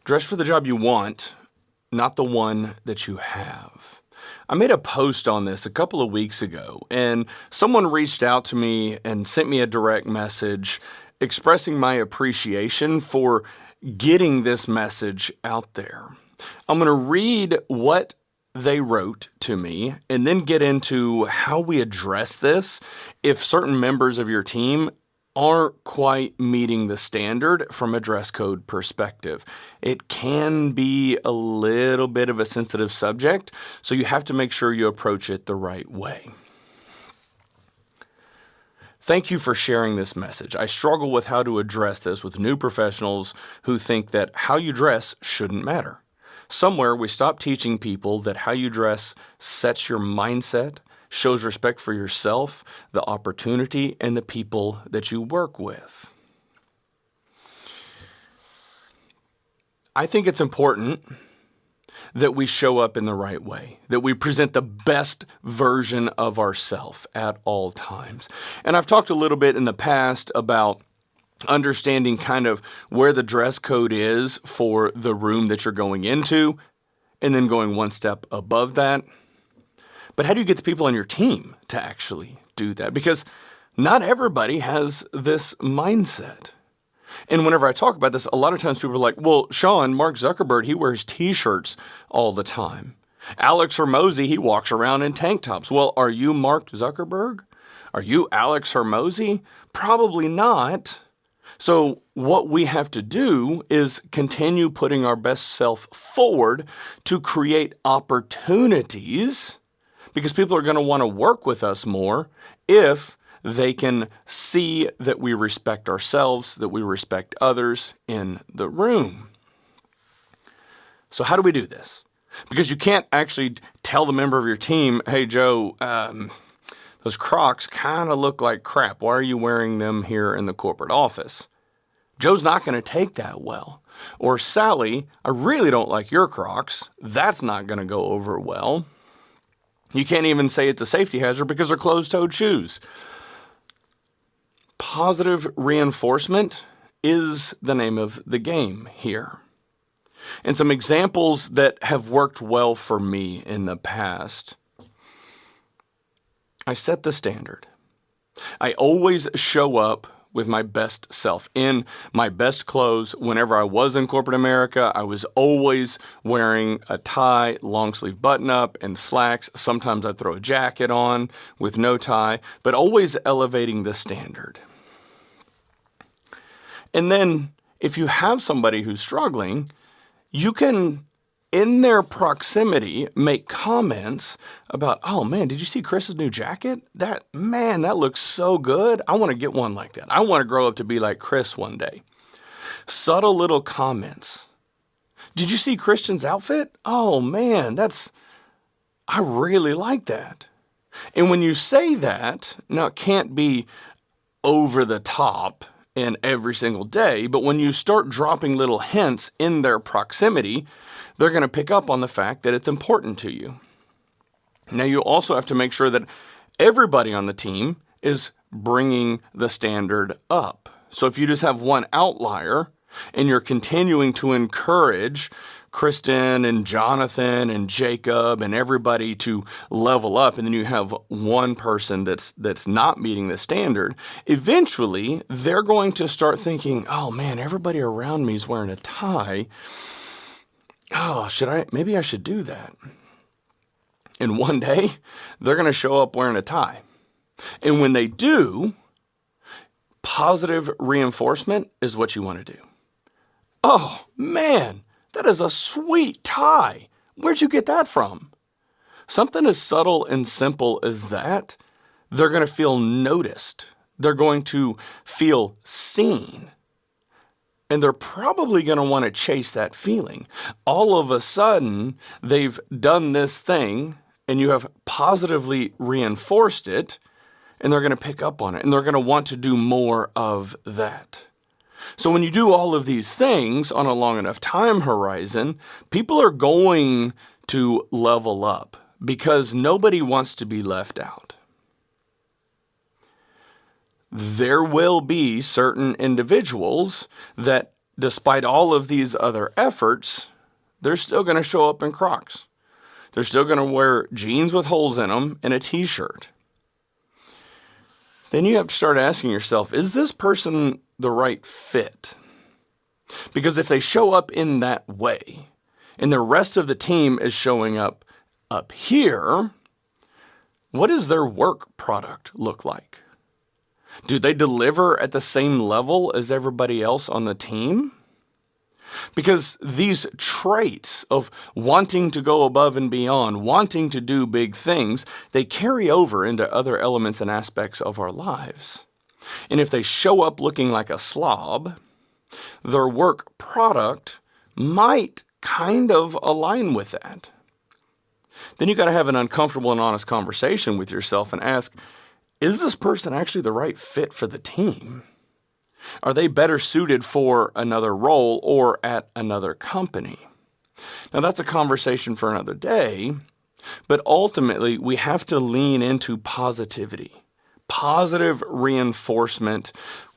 Dress for the job you want, not the one that you have. I made a post on this a couple of weeks ago, and someone reached out to me and sent me a direct message expressing my appreciation for getting this message out there. I'm going to read what they wrote to me and then get into how we address this if certain members of your team aren't quite meeting the standard from a dress code perspective. It can be a little bit of a sensitive subject, so you have to make sure you approach it the right way. Thank you for sharing this message. I struggle with how to address this with new professionals who think that how you dress shouldn't matter. Somewhere we stop teaching people that how you dress sets your mindset, shows respect for yourself, the opportunity, and the people that you work with. I think it's important that we show up in the right way, that we present the best version of ourselves at all times. And I've talked a little bit in the past about understanding kind of where the dress code is for the room that you're going into, and then going one step above that. But how do you get the people on your team to actually do that? Because not everybody has this mindset. And whenever I talk about this, a lot of times people are like, well, Sean, Mark Zuckerberg, he wears t-shirts all the time. Alex Hormozy, he walks around in tank tops. Well, are you Mark Zuckerberg? Are you Alex Hormozy? Probably not. So what we have to do is continue putting our best self forward to create opportunities, because people are going to want to work with us more if they can see that we respect ourselves, that we respect others in the room. So how do we do this? Because you can't actually tell the member of your team, hey, Joe, those Crocs kind of look like crap. Why are you wearing them here in the corporate office? Joe's not going to take that well. Or Sally, I really don't like your Crocs. That's not going to go over well. You can't even say it's a safety hazard because they're closed-toed shoes. Positive reinforcement is the name of the game here. And some examples that have worked well for me in the past. I set the standard. I always show up with my best self, in my best clothes. Whenever I was in corporate America, I was always wearing a tie, long sleeve button up, and slacks. Sometimes I'd throw a jacket on with no tie, but always elevating the standard. And then if you have somebody who's struggling, you can, in their proximity, make comments about, oh man, did you see Chris's new jacket? That looks so good. I want to get one like that. I want to grow up to be like Chris one day. Subtle little comments. Did you see Christian's outfit? Oh man, I really like that. And when you say that, now it can't be over the top and every single day, but when you start dropping little hints in their proximity, they're going to pick up on the fact that it's important to you. Now, you also have to make sure that everybody on the team is bringing the standard up. So if you just have one outlier and you're continuing to encourage Kristen and Jonathan and Jacob and everybody to level up, and then you have one person that's not meeting the standard, eventually they're going to start thinking, oh man, everybody around me is wearing a tie. Oh, maybe I should do that. And one day, they're going to show up wearing a tie. And when they do, positive reinforcement is what you want to do. Oh, man, that is a sweet tie. Where'd you get that from? Something as subtle and simple as that, they're going to feel noticed. They're going to feel seen. And they're probably going to want to chase that feeling. All of a sudden, they've done this thing, and you have positively reinforced it, and they're going to pick up on it, and they're going to want to do more of that. So when you do all of these things on a long enough time horizon, people are going to level up because nobody wants to be left out. There will be certain individuals that despite all of these other efforts, they're still going to show up in Crocs. They're still going to wear jeans with holes in them and a t-shirt. Then you have to start asking yourself, is this person the right fit? Because if they show up in that way and the rest of the team is showing up here, what does their work product look like? Do they deliver at the same level as everybody else on the team? Because these traits of wanting to go above and beyond, wanting to do big things, they carry over into other elements and aspects of our lives. And if they show up looking like a slob, their work product might kind of align with that. Then you got to have an uncomfortable and honest conversation with yourself and ask, is this person actually the right fit for the team? Are they better suited for another role or at another company? Now, that's a conversation for another day, but ultimately we have to lean into positivity, positive reinforcement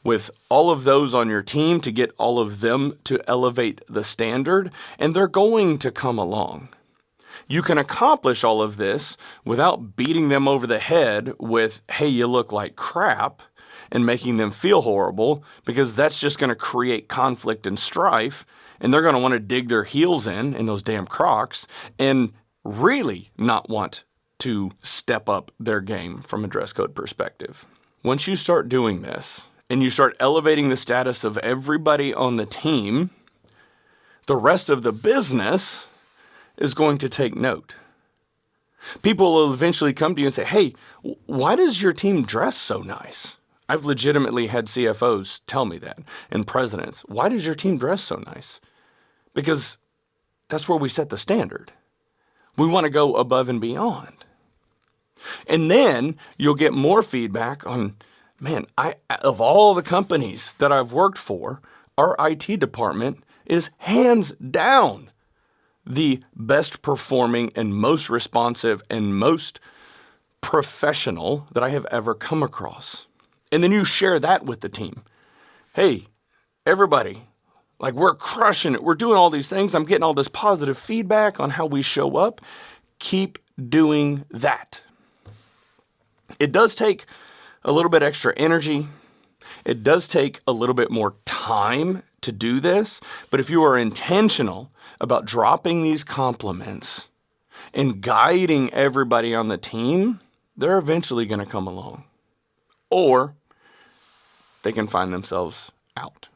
with all of those on your team to get all of them to elevate the standard, and they're going to come along. You can accomplish all of this without beating them over the head with, hey, you look like crap, and making them feel horrible, because that's just going to create conflict and strife, and they're going to want to dig their heels in those damn Crocs and really not want to step up their game from a dress code perspective. Once you start doing this and you start elevating the status of everybody on the team, the rest of the business is going to take note. People will eventually come to you and say, hey, why does your team dress so nice? I've legitimately had CFOs tell me that, and presidents. Why does your team dress so nice? Because that's where we set the standard. We want to go above and beyond. And then you'll get more feedback on, man, of all the companies that I've worked for, our IT department is hands down the best performing and most responsive and most professional that I have ever come across. And then you share that with the team. Hey, everybody, like, we're crushing it. We're doing all these things. I'm getting all this positive feedback on how we show up. Keep doing that. It does take a little bit extra energy. It does take a little bit more time to do this. But if you are intentional about dropping these compliments and guiding everybody on the team, they're eventually going to come along. Or they can find themselves out.